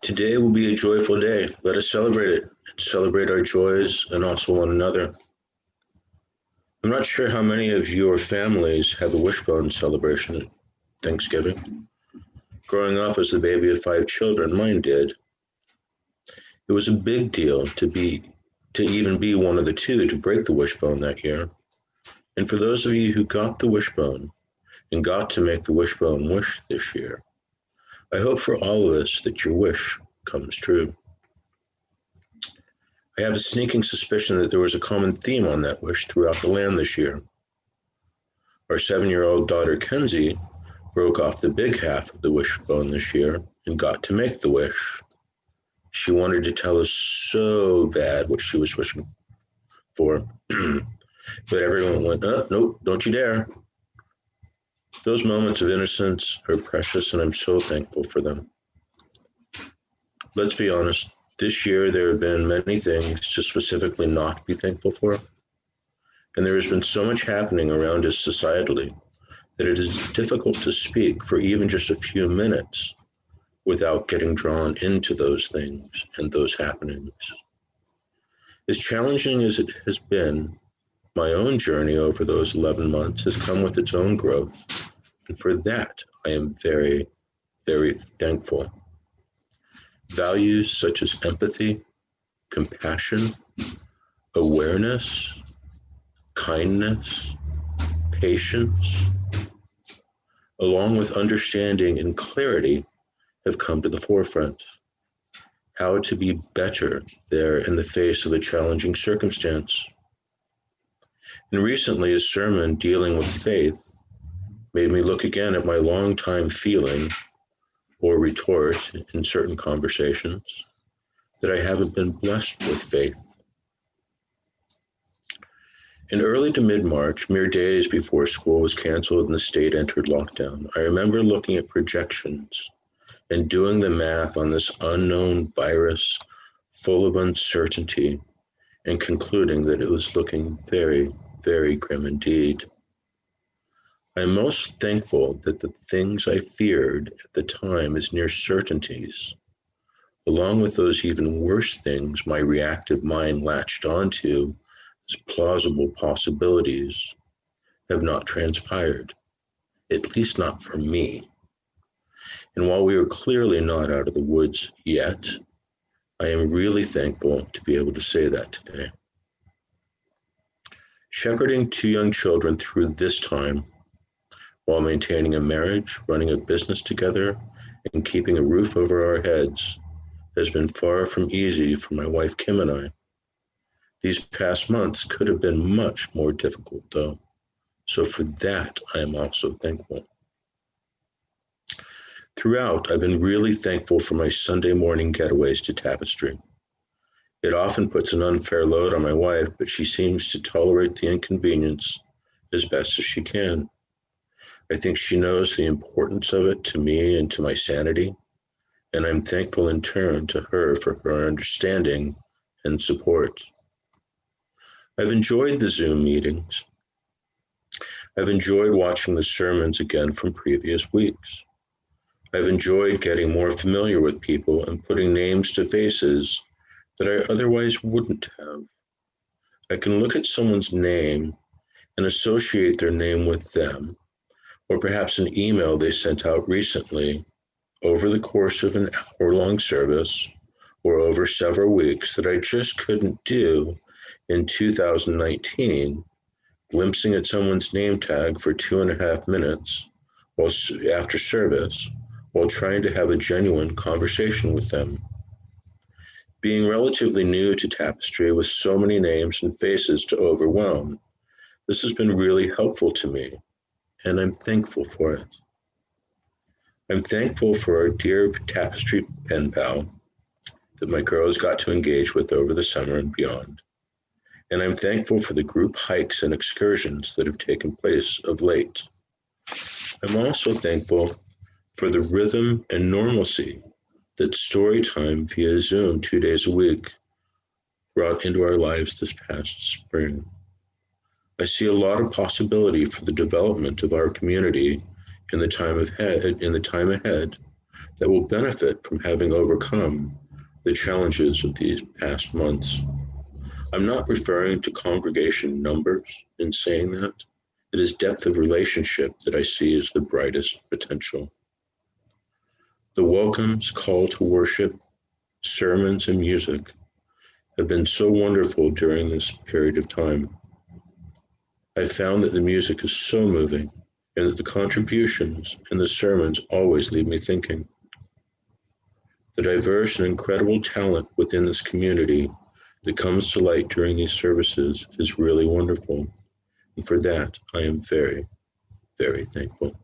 Today will be a joyful day. Let us celebrate it. Celebrate our joys and also one another. I'm not sure how many of your families have a wishbone celebration at Thanksgiving. Growing up as the baby of 5 children, mine did. It was a big deal to even be one of the 2 to break the wishbone that year. And for those of you who got the wishbone and got to make the wishbone wish this year, I hope for all of us that your wish comes true. I have a sneaking suspicion that there was a common theme on that wish throughout the land this year. Our 7-year-old daughter, Kenzie, broke off the big half of the wishbone this year and got to make the wish. She wanted to tell us so bad what she was wishing for, but everyone went, oh, nope, don't you dare. Those moments of innocence are precious, and I'm so thankful for them. Let's be honest, this year there have been many things to specifically not be thankful for, and there has been so much happening around us societally that it is difficult to speak for even just a few minutes without getting drawn into those things and those happenings. As challenging as it has been, my own journey over those 11 months has come with its own growth, and for that I am very, very thankful. Values such as empathy, compassion, awareness, kindness, patience, along with understanding and clarity, have come to the forefront. How to be better there in the face of a challenging circumstance. And recently, a sermon dealing with faith made me look again at my longtime feeling or retort in certain conversations that I haven't been blessed with faith. In early to mid-March, mere days before school was canceled and the state entered lockdown, I remember looking at projections and doing the math on this unknown virus full of uncertainty and concluding that it was looking very, very grim indeed. I'm most thankful that the things I feared at the time as near certainties, along with those even worse things my reactive mind latched onto as plausible possibilities, have not transpired, at least not for me. And while we are clearly not out of the woods yet, I am really thankful to be able to say that today. Shepherding 2 young children through this time, while maintaining a marriage, running a business together, and keeping a roof over our heads, has been far from easy for my wife Kim and I. These past months could have been much more difficult though, so for that I am also thankful. Throughout, I've been really thankful for my Sunday morning getaways to Tapestry. It often puts an unfair load on my wife, but she seems to tolerate the inconvenience as best as she can. I think she knows the importance of it to me and to my sanity, and I'm thankful in turn to her for her understanding and support. I've enjoyed the Zoom meetings. I've enjoyed watching the sermons again from previous weeks. I've enjoyed getting more familiar with people and putting names to faces that I otherwise wouldn't have. I can look at someone's name and associate their name with them, or perhaps an email they sent out recently over the course of an hour-long service or over several weeks that I just couldn't do in 2019, glimpsing at someone's name tag for 2.5 minutes after service while trying to have a genuine conversation with them. Being relatively new to Tapestry with so many names and faces to overwhelm, this has been really helpful to me, and I'm thankful for it. I'm thankful for our dear Tapestry pen pal that my girls got to engage with over the summer and beyond. And I'm thankful for the group hikes and excursions that have taken place of late. I'm also thankful for the rhythm and normalcy that story time via Zoom 2 days a week brought into our lives this past spring. I see a lot of possibility for the development of our community in the time ahead that will benefit from having overcome the challenges of these past months. I'm not referring to congregation numbers in saying that. It is depth of relationship that I see as the brightest potential. The welcomes, call to worship, sermons, and music have been so wonderful during this period of time. I found that the music is so moving and that the contributions and the sermons always leave me thinking. The diverse and incredible talent within this community that comes to light during these services is really wonderful. And for that, I am very, very thankful.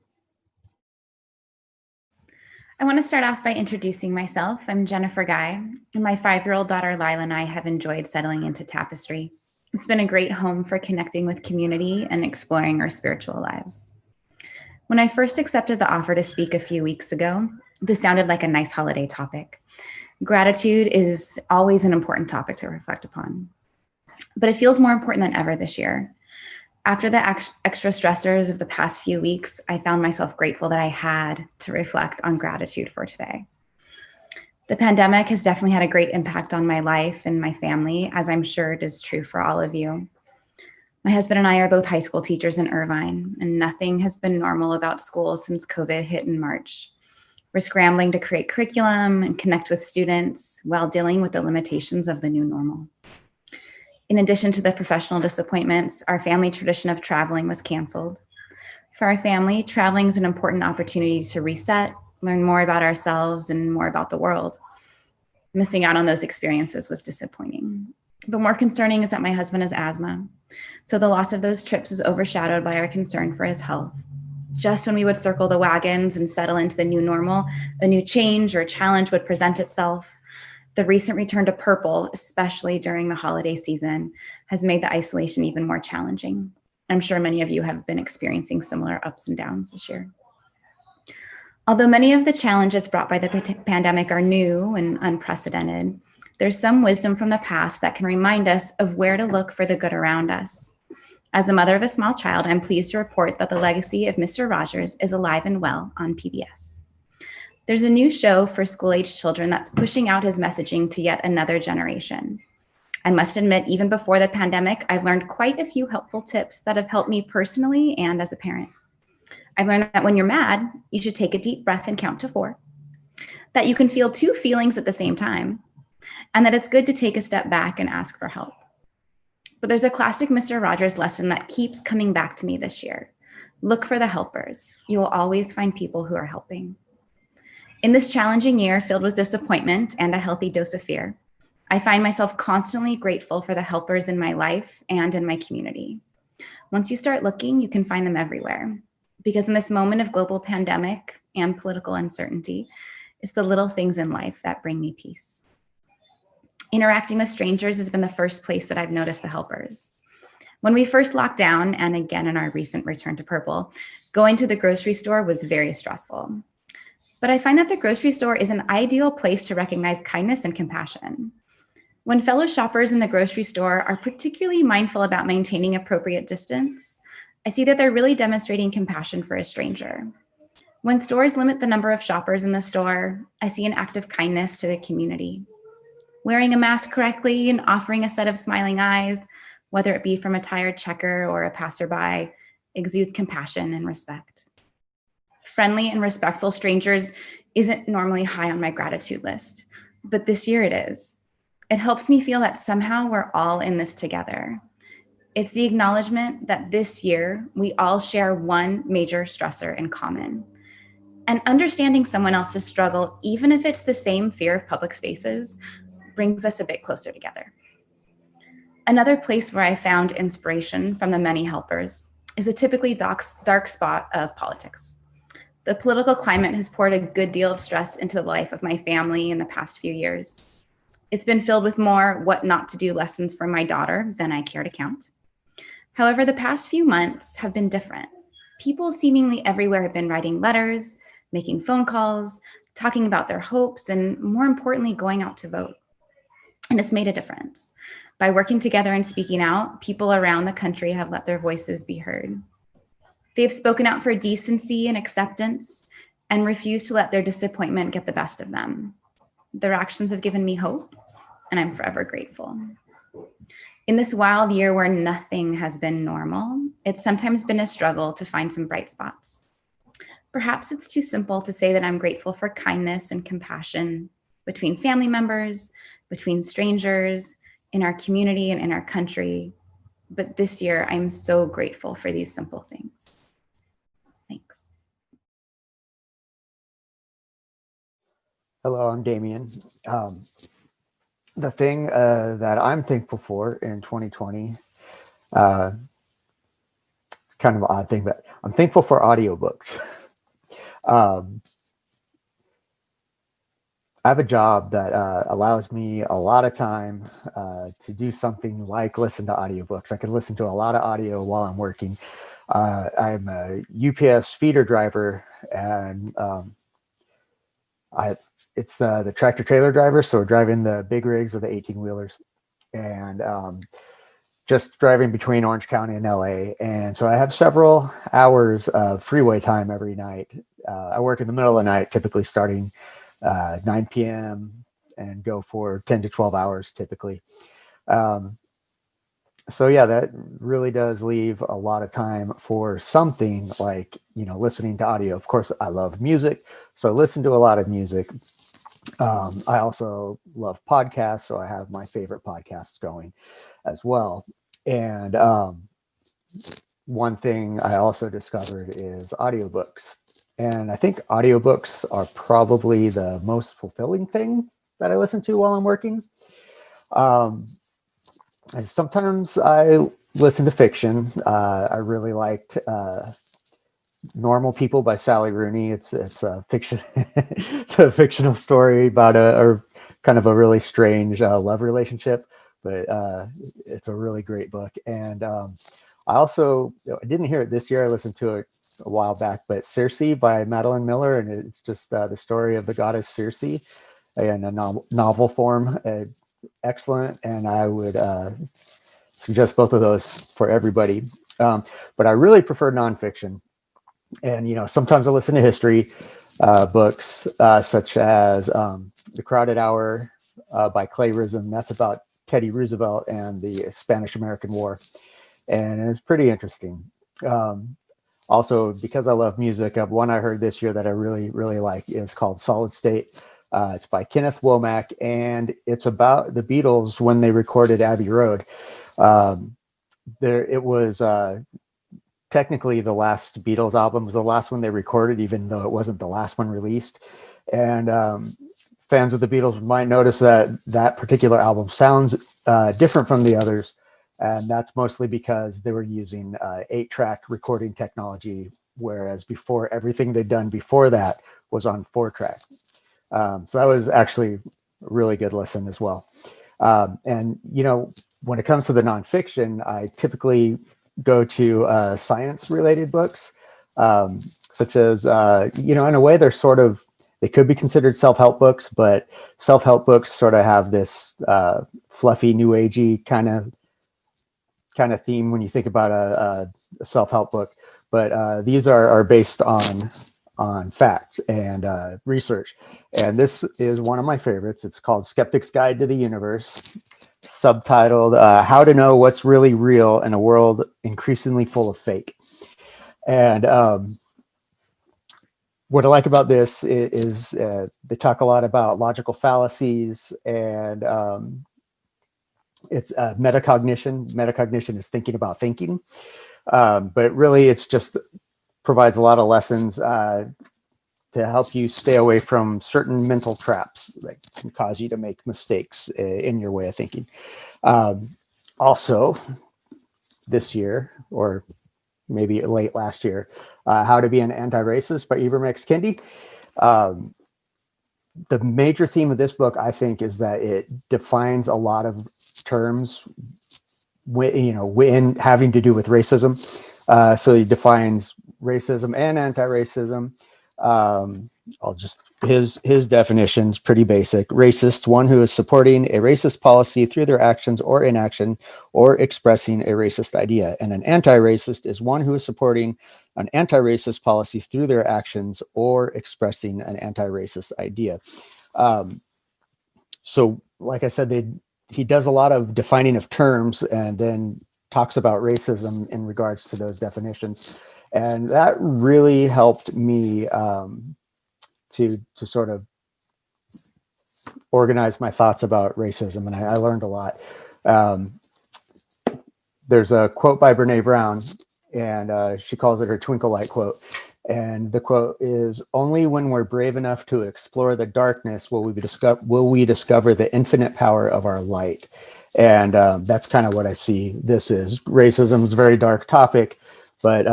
I want to start off by introducing myself. I'm Jennifer Guy, and my 5-year-old daughter Lila and I have enjoyed settling into Tapestry. It's been a great home for connecting with community and exploring our spiritual lives. When I first accepted the offer to speak a few weeks ago, this sounded like a nice holiday topic. Gratitude is always an important topic to reflect upon, but it feels more important than ever this year. After the extra stressors of the past few weeks, I found myself grateful that I had to reflect on gratitude for today. The pandemic has definitely had a great impact on my life and my family, as I'm sure it is true for all of you. My husband and I are both high school teachers in Irvine, and nothing has been normal about school since COVID hit in March. We're scrambling to create curriculum and connect with students while dealing with the limitations of the new normal. In addition to the professional disappointments, our family tradition of traveling was canceled. For our family, traveling is an important opportunity to reset, learn more about ourselves and more about the world. Missing out on those experiences was disappointing. But more concerning is that my husband has asthma. So the loss of those trips was overshadowed by our concern for his health. Just when we would circle the wagons and settle into the new normal, a new change or challenge would present itself. The recent return to purple, especially during the holiday season, has made the isolation even more challenging. I'm sure many of you have been experiencing similar ups and downs this year. Although many of the challenges brought by the pandemic are new and unprecedented, there's some wisdom from the past that can remind us of where to look for the good around us. As the mother of a small child, I'm pleased to report that the legacy of Mr. Rogers is alive and well on PBS. There's a new show for school-age children that's pushing out his messaging to yet another generation. I must admit, even before the pandemic, I've learned quite a few helpful tips that have helped me personally and as a parent. I've learned that when you're mad, you should take a deep breath and count to 4, that you can feel 2 feelings at the same time, and that it's good to take a step back and ask for help. But there's a classic Mr. Rogers lesson that keeps coming back to me this year. Look for the helpers. You will always find people who are helping. In this challenging year filled with disappointment and a healthy dose of fear, I find myself constantly grateful for the helpers in my life and in my community. Once you start looking, you can find them everywhere. Because in this moment of global pandemic and political uncertainty, it's the little things in life that bring me peace. Interacting with strangers has been the first place that I've noticed the helpers. When we first locked down, and again in our recent return to purple, going to the grocery store was very stressful. But I find that the grocery store is an ideal place to recognize kindness and compassion. When fellow shoppers in the grocery store are particularly mindful about maintaining appropriate distance, I see that they're really demonstrating compassion for a stranger. When stores limit the number of shoppers in the store, I see an act of kindness to the community. Wearing a mask correctly and offering a set of smiling eyes, whether it be from a tired checker or a passerby, exudes compassion and respect. Friendly and respectful strangers isn't normally high on my gratitude list, but this year it is. It helps me feel that somehow we're all in this together. It's the acknowledgement that this year we all share one major stressor in common. And understanding someone else's struggle, even if it's the same fear of public spaces, brings us a bit closer together. Another place where I found inspiration from the many helpers is a typically dark spot of politics. The political climate has poured a good deal of stress into the life of my family in the past few years. It's been filled with more what not to do lessons from my daughter than I care to count. However, the past few months have been different. People seemingly everywhere have been writing letters, making phone calls, talking about their hopes, and more importantly, going out to vote. And it's made a difference. By working together and speaking out, people around the country have let their voices be heard. They've spoken out for decency and acceptance, and refuse to let their disappointment get the best of them. Their actions have given me hope, and I'm forever grateful. In this wild year where nothing has been normal, it's sometimes been a struggle to find some bright spots. Perhaps it's too simple to say that I'm grateful for kindness and compassion between family members, between strangers, in our community and in our country. But this year, I'm so grateful for these simple things. Thanks. Hello, I'm Demian. The thing that I'm thankful for in 2020, kind of an odd thing, but I'm thankful for audiobooks. I have a job that allows me a lot of time to do something like listen to audiobooks. I can listen to a lot of audio while I'm working. I'm a UPS feeder driver, and it's the tractor trailer driver. So we're driving the big rigs or the 18-wheelers, and just driving between Orange County and LA. And so I have several hours of freeway time every night. I work in the middle of the night, typically starting 9 p.m. and go for 10 to 12 hours typically. So yeah, that really does leave a lot of time for something like, listening to audio. Of course, I love music, so I listen to a lot of music. I also love podcasts, so I have my favorite podcasts going as well. And one thing I also discovered is audiobooks. And I think audiobooks are probably the most fulfilling thing that I listen to while I'm working. Sometimes I listen to fiction. I really liked Normal People by Sally Rooney. It's a fiction. It's a fictional story about a kind of a really strange love relationship, but it's a really great book. And I didn't hear it this year. I listened to it a while back, but Circe by Madeline Miller, and it's just the story of the goddess Circe in a novel form. Excellent, and I would suggest both of those for everybody. But I really prefer nonfiction, and sometimes I listen to history books such as The Crowded Hour by Clay Rism. That's about Teddy Roosevelt and the Spanish-American War, and it's pretty interesting. Also, because I love music, one I heard this year that I really, really like is called Solid State. It's by Kenneth Womack, and it's about the Beatles when they recorded Abbey Road. It was technically the last Beatles album, was the last one they recorded, even though it wasn't the last one released. And fans of the Beatles might notice that that particular album sounds different from the others. And that's mostly because they were using 8-track recording technology, whereas before, everything they'd done before that was on 4-track. So that was actually a really good listen as well. And when it comes to the nonfiction, I typically go to science-related books, such as, in a way, they could be considered self-help books, but self-help books sort of have this fluffy, new agey kind of theme when you think about a self-help book. But these are based on fact and research. And this is one of my favorites. It's called Skeptic's Guide to the Universe, subtitled How to Know What's Really Real in a World Increasingly Full of Fake. And what I like about this is they talk a lot about logical fallacies, and it's metacognition. Metacognition is thinking about thinking. But really, it's just provides a lot of lessons to help you stay away from certain mental traps that can cause you to make mistakes in your way of thinking. Also, this year, or maybe late last year, How to Be an Anti-Racist by Ibram X. Kendi. The major theme of this book, I think, is that it defines a lot of terms, when having to do with racism. So he defines racism and anti-racism. His definition is pretty basic. Racist, one who is supporting a racist policy through their actions or inaction, or expressing a racist idea. And an anti-racist is one who is supporting an anti-racist policy through their actions or expressing an anti-racist idea. So like I said, he does a lot of defining of terms and then talks about racism in regards to those definitions. And that really helped me to sort of organize my thoughts about racism. And I learned a lot. There's a quote by Brene Brown, and she calls it her twinkle light quote. And the quote is, "Only when we're brave enough to explore the darkness will we discover the infinite power of our light." And that's kind of what I see this is. Racism is a very dark topic, but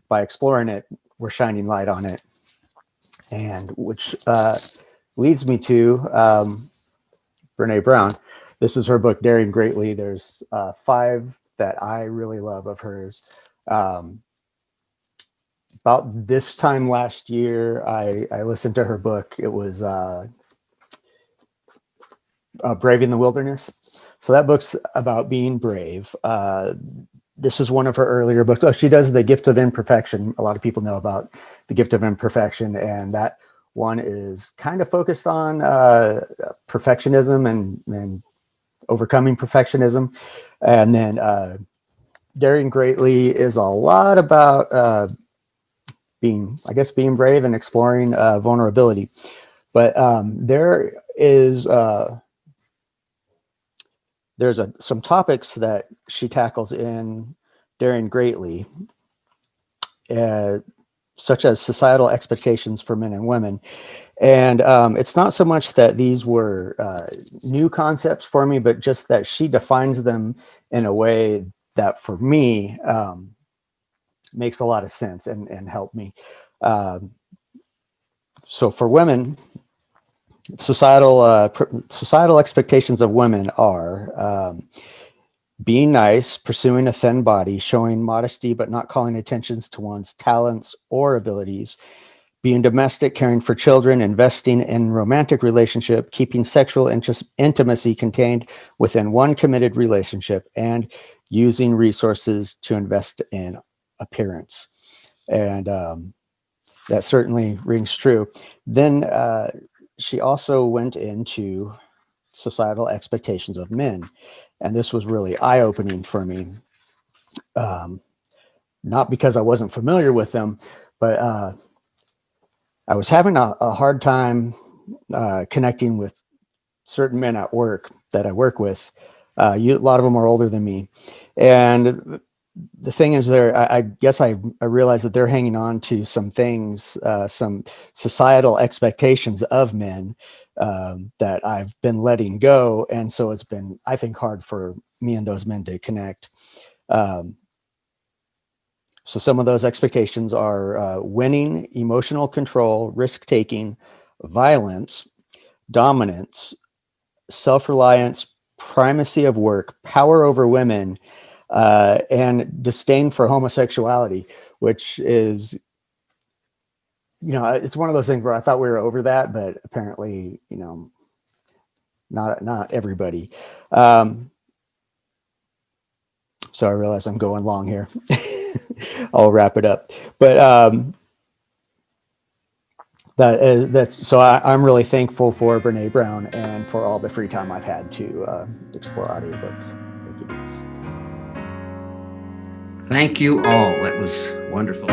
by exploring it, we're shining light on it. And which leads me to Brene Brown. This is her book, Daring Greatly. There's 5 that I really love of hers. About this time last year, I listened to her book. It was Brave in the Wilderness. So that book's about being brave. This is one of her earlier books. Oh, she does The Gift of Imperfection. A lot of people know about The Gift of Imperfection, and that one is kind of focused on perfectionism and overcoming perfectionism. And then Daring Greatly is a lot about being brave and exploring vulnerability. But there's some topics that she tackles in Daring Greatly, such as societal expectations for men and women. And it's not so much that these were new concepts for me, but just that she defines them in a way that for me makes a lot of sense and helped me. So for women, societal expectations of women are being nice, pursuing a thin body, showing modesty but not calling attention to one's talents or abilities, being domestic, caring for children, investing in romantic relationship, keeping sexual intimacy contained within one committed relationship, and using resources to invest in appearance. And that certainly rings true. Then she also went into societal expectations of men. And this was really eye-opening for me. Not because I wasn't familiar with them, but I was having a hard time connecting with certain men at work that I work with. A lot of them are older than me. And the thing is, I guess I realized that they're hanging on to some things, some societal expectations of men that I've been letting go. And so it's been, I think, hard for me and those men to connect. So some of those expectations are winning, emotional control, risk-taking, violence, dominance, self-reliance, primacy of work, power over women, and disdain for homosexuality, which is, it's one of those things where I thought we were over that, but apparently, not everybody. So I realize I'm going long here. I'll wrap it up. But that's so I'm really thankful for Brene Brown and for all the free time I've had to explore audiobooks. Thank you. Thank you all. That was wonderful.